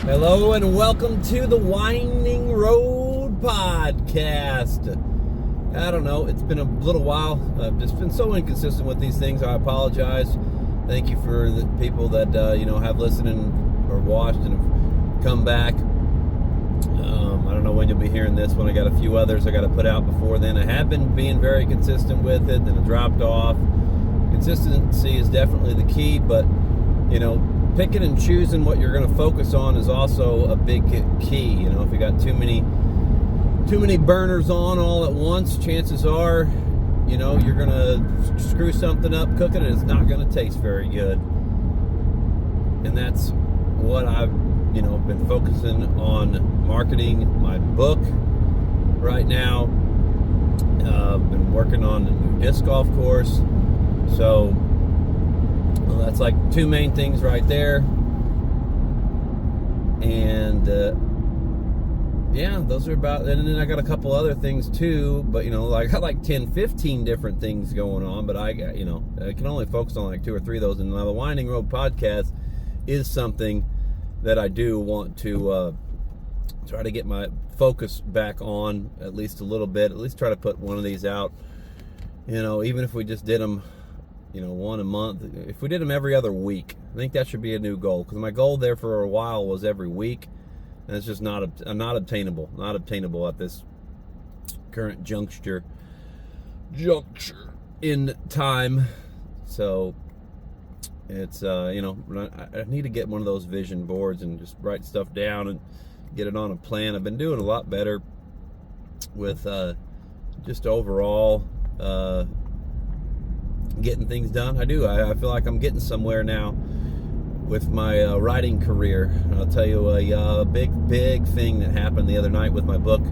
Hello and welcome to the Winding Road Podcast. I don't know, it's been a little while. I've just been so inconsistent with these things. I apologize. Thank you for the people that have listened or watched and have come back. I don't know when you'll be hearing this one. I got a few others I got to put out before then. I have been being very consistent with it, then it dropped off. Consistency is definitely the key, but picking and choosing what you're going to focus on is also a big key. If you got too many burners on all at once, chances are, you're going to screw something up cooking and it's not going to taste very good. And that's what I've, been focusing on, marketing my book right now. I've been working on a new disc golf course. So that's like two main things right there. And those are about, and then I got a couple other things too, but I got like 10, 15 different things going on, but I got, I can only focus on like 2 or 3 of those. And now the Winding Road Podcast is something that I do want to try to get my focus back on at least a little bit, at least try to put one of these out, even if we just did them one a month. If we did them every other week, I think that should be a new goal, because my goal there for a while was every week, and it's just not obtainable at this current juncture in time. So it's I need to get one of those vision boards and just write stuff down and get it on a plan. I've been doing a lot better with just overall getting things done. I feel like I'm getting somewhere now with my writing career. I'll tell you a big thing that happened the other night with my book,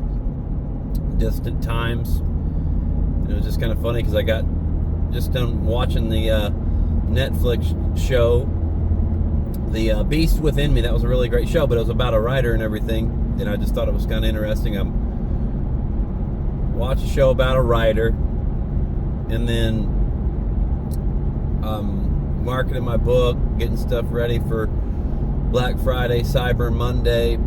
Distant Times. And it was just kind of funny because I got just done watching the Netflix show, The Beast Within Me. That was a really great show, but it was about a writer and everything, and I just thought it was kind of interesting. I watched a show about a writer, and then marketing my book, getting stuff ready for Black Friday, Cyber Monday, and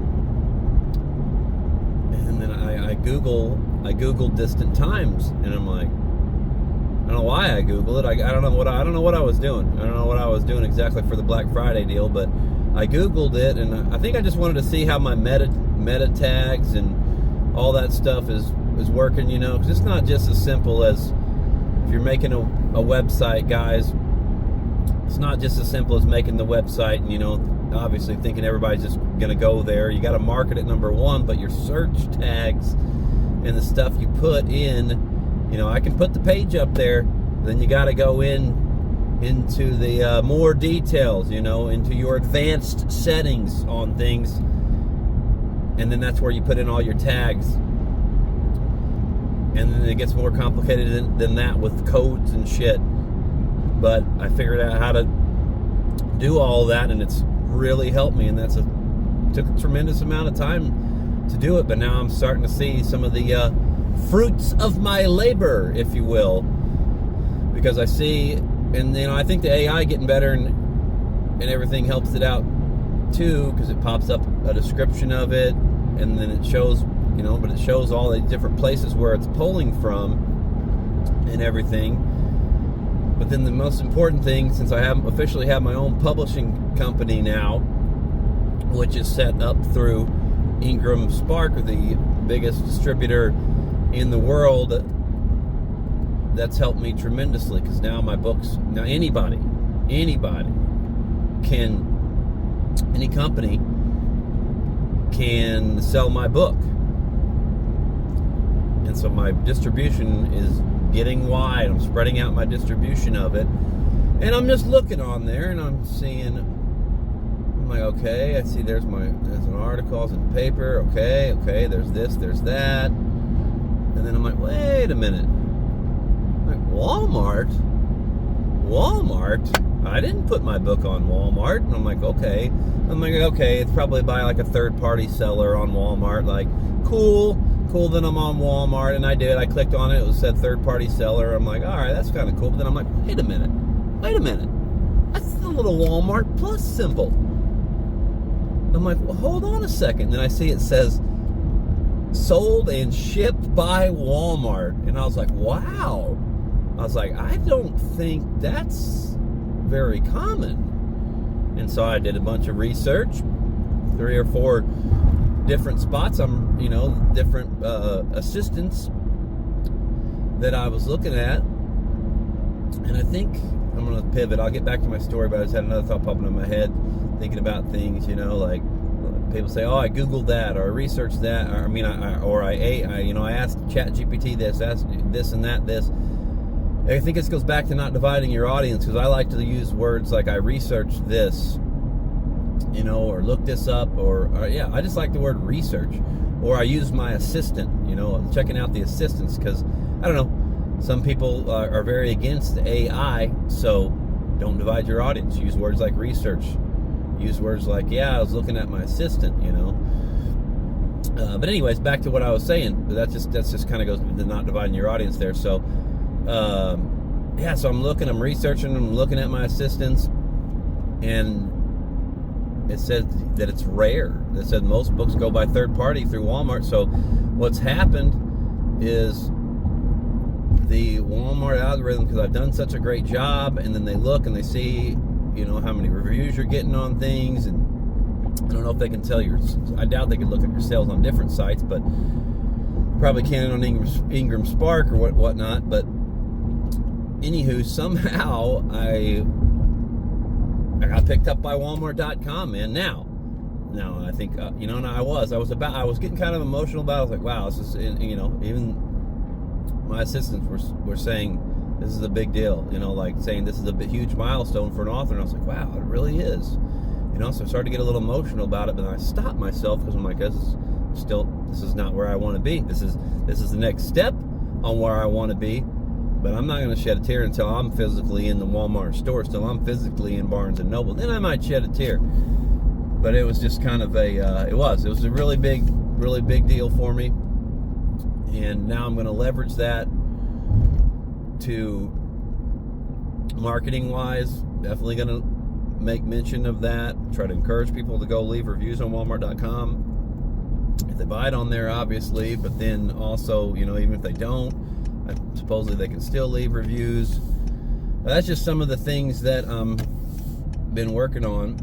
then I Googled Distant Times, and I'm like, I don't know why I Googled it. I don't know what I was doing. I don't know what I was doing exactly for the Black Friday deal, but I Googled it, and I think I just wanted to see how my meta tags and all that stuff is working, because it's not just as simple as, if you're making a website, guys, it's not just as simple as making the website and, obviously thinking everybody's just going to go there. You got to market it, number one, but your search tags and the stuff you put in, I can put the page up there, then you got to go into the more details, into your advanced settings on things, and then that's where you put in all your tags. And then it gets more complicated than that with codes and shit. But I figured out how to do all that, and it's really helped me. And took a tremendous amount of time to do it. But now I'm starting to see some of the fruits of my labor, if you will. Because I see, and I think the AI getting better and everything helps it out too, because it pops up a description of it, and then it shows, but it shows all the different places where it's pulling from and everything. But then the most important thing, since I officially have my own publishing company now, which is set up through Ingram Spark, the biggest distributor in the world, that's helped me tremendously, because now my books, anybody any company can sell my book. And so my distribution is getting wide. I'm spreading out my distribution of it. And I'm just looking on there, and I'm seeing, I'm like, okay, I see there's an article, it's in paper, okay, there's this, there's that. And then I'm like, wait a minute. I'm like, Walmart? I didn't put my book on Walmart. And I'm like, okay, it's probably by like a third-party seller on Walmart. Like, cool, then I'm on Walmart, and I clicked on it, it said third-party seller. I'm like, all right, that's kind of cool. But then I'm like, wait a minute, that's the little Walmart Plus symbol. I'm like, well, hold on a second. Then I see it says sold and shipped by Walmart. And I was like, wow. I was like, I don't think that's very common. And so I did a bunch of research, 3 or 4 different spots. Different assistants that I was looking at. And I think I'm going to pivot. I'll get back to my story, but I just had another thought popping in my head, thinking about things, like people say, oh, I Googled that, or I researched that, or I asked ChatGPT this, asked this and that, this. I think this goes back to not dividing your audience, because I like to use words like I researched this, or look this up, or I just like the word research, or I use my assistant, checking out the assistants, because, I don't know, some people are very against AI, so don't divide your audience. Use words like research. Use words like, I was looking at my assistant, But anyways, back to what I was saying. That's just kind of goes to not dividing your audience there. So, so I'm researching, I'm looking at my assistants, and it says that it's rare. It said most books go by third party through Walmart. So what's happened is the Walmart algorithm, because I've done such a great job, and then they look and they see, how many reviews you're getting on things, and I don't know if they can tell I doubt they can look at your sales on different sites, but probably can on Ingram Spark or whatnot. But anywho, somehow I got picked up by Walmart.com, man. Now I think I was getting kind of emotional about it. I was like, wow, this is, even my assistants were saying this is a big deal, like saying this is a huge milestone for an author. And I was like, wow, it really is. So I started to get a little emotional about it, but then I stopped myself, because I'm like, this is not where I want to be. This is the next step on where I want to be, but I'm not going to shed a tear until I'm physically in the Walmart store, till I'm physically in Barnes & Noble. Then I might shed a tear. But it was just kind of it was a really big deal for me. And now I'm going to leverage that to marketing-wise. Definitely going to make mention of that. Try to encourage people to go leave reviews on Walmart.com. If they buy it on there, obviously, but then also, even if they don't, supposedly they can still leave reviews. That's just some of the things that been working on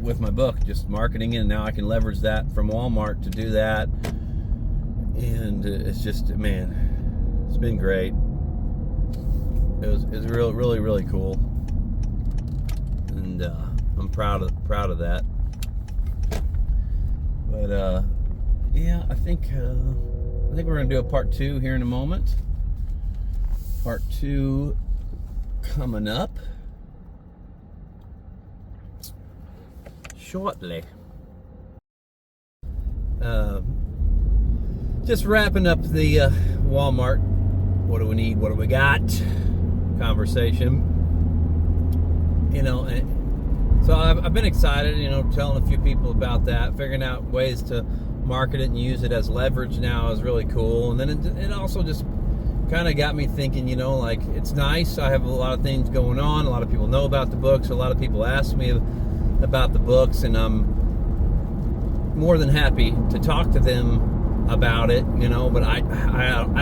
with my book, just marketing it, and now I can leverage that from Walmart to do that. And it's just, man, it's been great. It's really, really cool, and I'm proud of that. But I think we're gonna do a part 2 here in a moment. Part 2 coming up shortly. Just wrapping up the Walmart, what do we need, what do we got conversation. And so I've been excited, telling a few people about that, figuring out ways to market it and use it as leverage now is really cool. And then it also just kind of got me thinking, like, it's nice. I have a lot of things going on. A lot of people know about the books. A lot of people ask me about the books, and I'm more than happy to talk to them about it, but I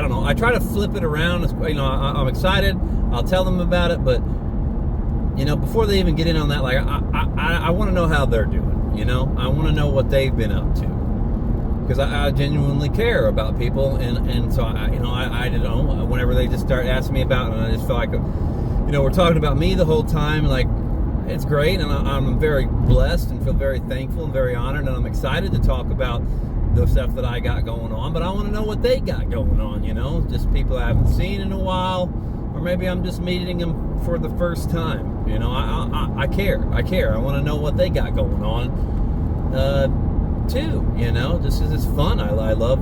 don't know. I try to flip it around. I'm excited. I'll tell them about it, but before they even get in on that, like I want to know how they're doing. I want to know what they've been up to, because I genuinely care about people, and so I don't know, whenever they just start asking me about it, and I just feel like we're talking about me the whole time, like, it's great, and I'm very blessed and feel very thankful and very honored, and I'm excited to talk about the stuff that I got going on, but I want to know what they got going on, just people I haven't seen in a while, or maybe I'm just meeting them for the first time. I care. I want to know what they got going on, too, just because it's fun. I love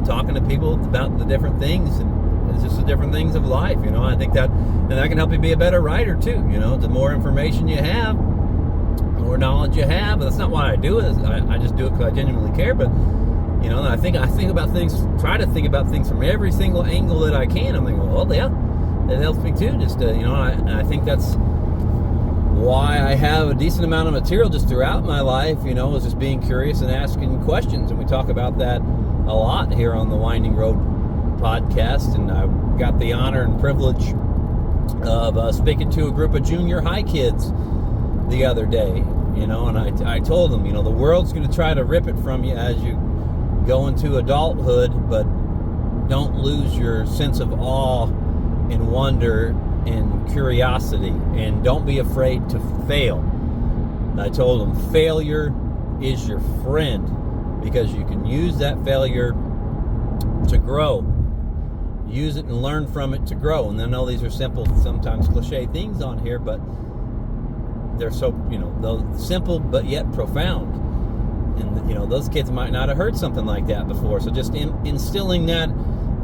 talking to people about the different things, and it's just the different things of life, I think that can help you be a better writer, too, the more information you have, more knowledge you have. But that's not why I do it. I just do it because I genuinely care. But I think about things, try to think about things from every single angle that I can. I'm thinking, well, yeah, it helps me too. Just I think that's why I have a decent amount of material just throughout my life. Is just being curious and asking questions, and we talk about that a lot here on the Winding Road podcast. And I got the honor and privilege of speaking to a group of junior high kids the other day. And I told them, the world's going to try to rip it from you as you go into adulthood, but don't lose your sense of awe and wonder and curiosity, and don't be afraid to fail. And I told them failure is your friend, because you can use that failure to grow. Use it and learn from it to grow. And I know these are simple, sometimes cliche things on here, but they're so, those simple but yet profound. And, those kids might not have heard something like that before. So just instilling that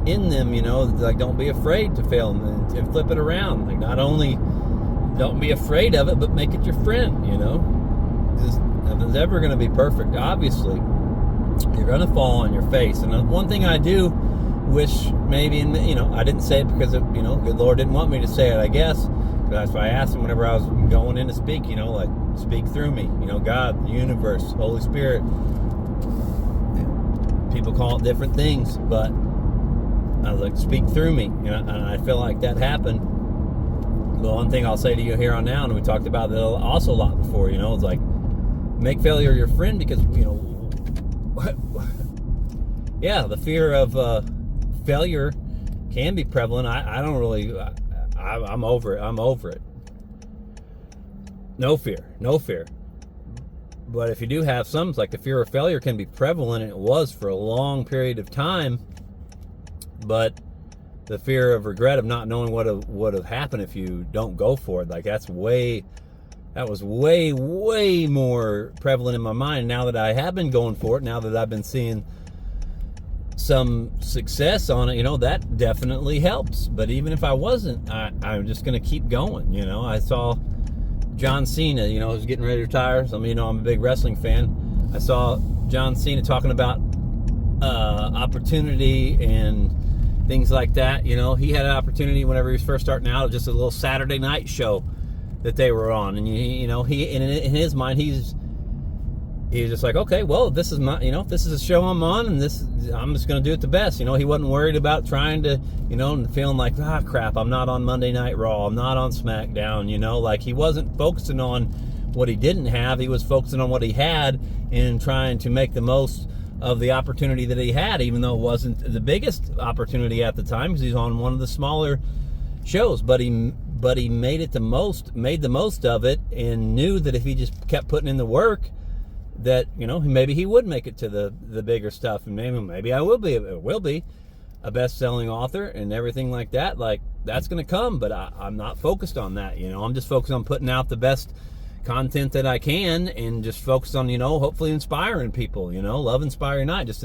in them, like, don't be afraid to fail, and flip it around. Like, not only don't be afraid of it, but make it your friend. Because nothing's ever going to be perfect. Obviously, you're going to fall on your face. And one thing I do wish maybe, I didn't say it because of, good Lord didn't want me to say it, I guess. That's why I asked him whenever I was going in to speak, like, speak through me. God, the universe, Holy Spirit. People call it different things, but I was like, speak through me. And I feel like that happened. The one thing I'll say to you here on now, and we talked about it also a lot before, it's like, make failure your friend, because, yeah, the fear of failure can be prevalent. I don't really, I'm over it. I'm over it. No fear. But if you do have some, like, the fear of failure can be prevalent, and it was for a long period of time. But the fear of regret, of not knowing what would have happened if you don't go for it, like, that was way more prevalent in my mind now that I have been going for it. Now that I've been seeing some success on it, that definitely helps. But even if I wasn't, I'm just going to keep going. I saw John Cena, who's getting ready to retire. Some of you know I'm a big wrestling fan. I saw John Cena talking about opportunity and things like that. He had an opportunity whenever he was first starting out, just a little Saturday night show that they were on, and he in his mind, he's just like, okay, well, this is my, this is a show I'm on, and I'm just going to do it the best. He wasn't worried about trying to, and feeling like, crap, I'm not on Monday Night Raw, I'm not on SmackDown, like, he wasn't focusing on what he didn't have. He was focusing on what he had and trying to make the most of the opportunity that he had, even though it wasn't the biggest opportunity at the time, because he's on one of the smaller shows. But he made the most of it, and knew that if he just kept putting in the work, that maybe he would make it to the bigger stuff, and maybe I will be a best-selling author and everything like that. Like, that's going to come, but I'm not focused on that. I'm just focused on putting out the best content that I can, and just focus on, hopefully inspiring people, love, inspire, not just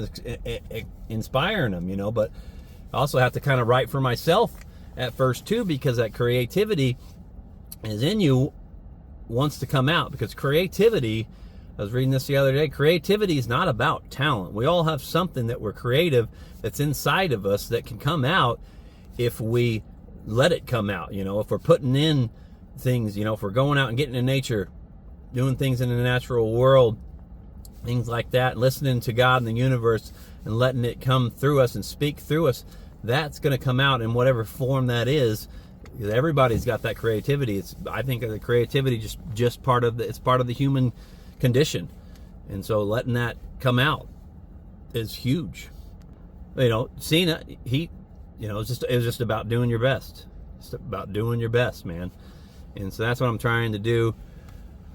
inspiring them, but I also have to kind of write for myself at first too, because that creativity is in you, wants to come out. Because creativity, I was reading this the other day, creativity is not about talent. We all have something that we're creative, that's inside of us, that can come out if we let it come out. If we're putting in things, if we're going out and getting in nature, doing things in the natural world, things like that, listening to God and the universe and letting it come through us and speak through us, that's going to come out in whatever form that is. Everybody's got that creativity. I think the creativity just part of the human condition, and so letting that come out is huge. Cena, it was just about doing your best. It's about doing your best, man. And so that's what I'm trying to do.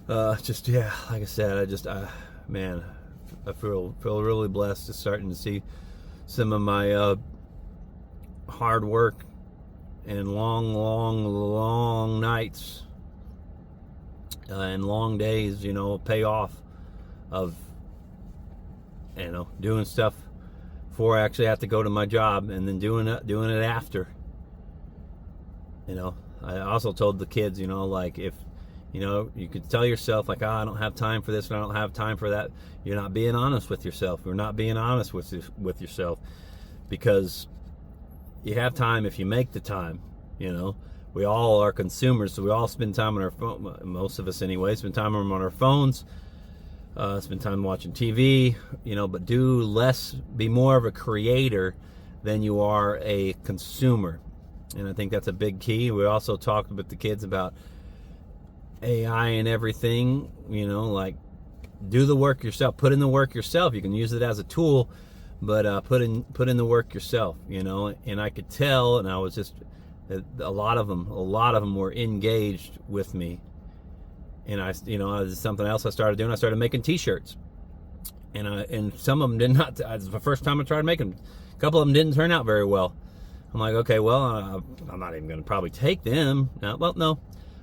Like I said, I feel really blessed, to starting to see some of my hard work and long nights and long days, pay off of, doing stuff before I actually have to go to my job, and then doing it after. I also told the kids, like, if, you could tell yourself, like, I don't have time for this, and I don't have time for that. You're not being honest with yourself. You're not being honest with yourself, because you have time if you make the time. We all are consumers, so we all spend time on our phone. Most of us, anyway, spend time on our phones. Spend time watching TV. But do less. Be more of a creator than you are a consumer. And I think that's a big key. We also talked with the kids about AI and everything. Like do the work yourself. Put in the work yourself. You can use it as a tool, but put in the work yourself. And I could tell, and I was just. A lot of them were engaged with me, and this is something else I started doing. I started making T-shirts, and some of them did not. It was the first time I tried making them. A couple of them didn't turn out very well. I'm like, okay, well, I'm not even going to probably take them. No,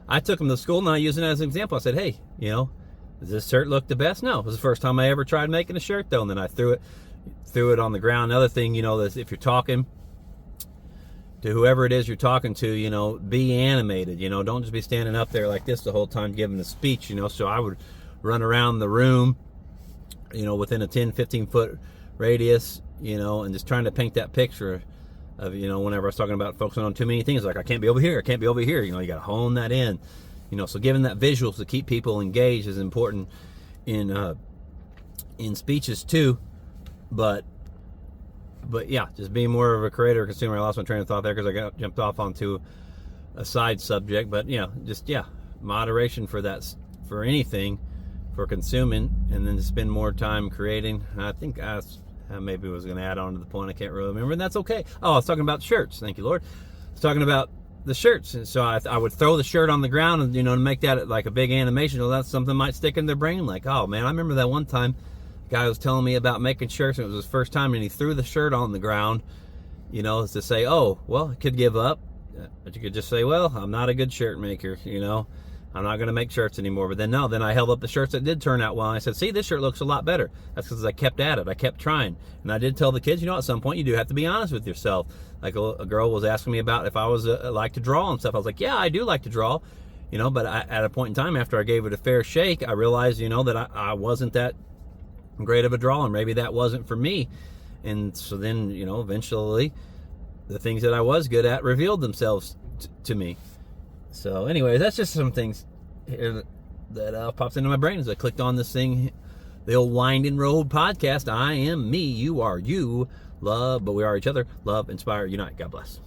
I took them to school and I used it as an example. I said, hey, does this shirt look the best? No, it was the first time I ever tried making a shirt though, and then I threw it on the ground. Another thing, is if you're talking to whoever it is you're talking to, be animated, don't just be standing up there like this the whole time giving a speech, so I would run around the room, within a 10, 15 foot radius, and just trying to paint that picture of, whenever I was talking about focusing on too many things, like I can't be over here, you got to hone that in, so giving that visuals to keep people engaged is important in speeches too, but yeah, just being more of a creator or consumer. I lost my train of thought there because I jumped off onto a side subject. But moderation for anything, for consuming, and then to spend more time creating. I think I maybe was going to add on to the point. I can't really remember, and that's okay. Oh, I was talking about shirts. Thank you, Lord. I was talking about the shirts, and so I would throw the shirt on the ground, and to make that like a big animation. Well, that's something might stick in their brain. Like, oh man, I remember that one time. Guy was telling me about making shirts, and it was his first time, and he threw the shirt on the ground, to say, oh, well, I could give up, but you could just say, well, I'm not a good shirt maker, I'm not going to make shirts anymore. But then I held up the shirts that did turn out well, and I said, see, this shirt looks a lot better. That's because I kept at it. I kept trying, and I did tell the kids, at some point you do have to be honest with yourself. Like a girl was asking me about if I was like to draw and stuff. I was like, yeah, I do like to draw, but at a point in time after I gave it a fair shake, I realized, that I wasn't that great of a drawer, and maybe that wasn't for me. And so then eventually the things that I was good at revealed themselves to me. So anyway, that's just some things here that pops into my brain as I clicked on this thing, the old Winding Road podcast. I am me, you are you, love, but we are each other, love, inspire, unite. God bless.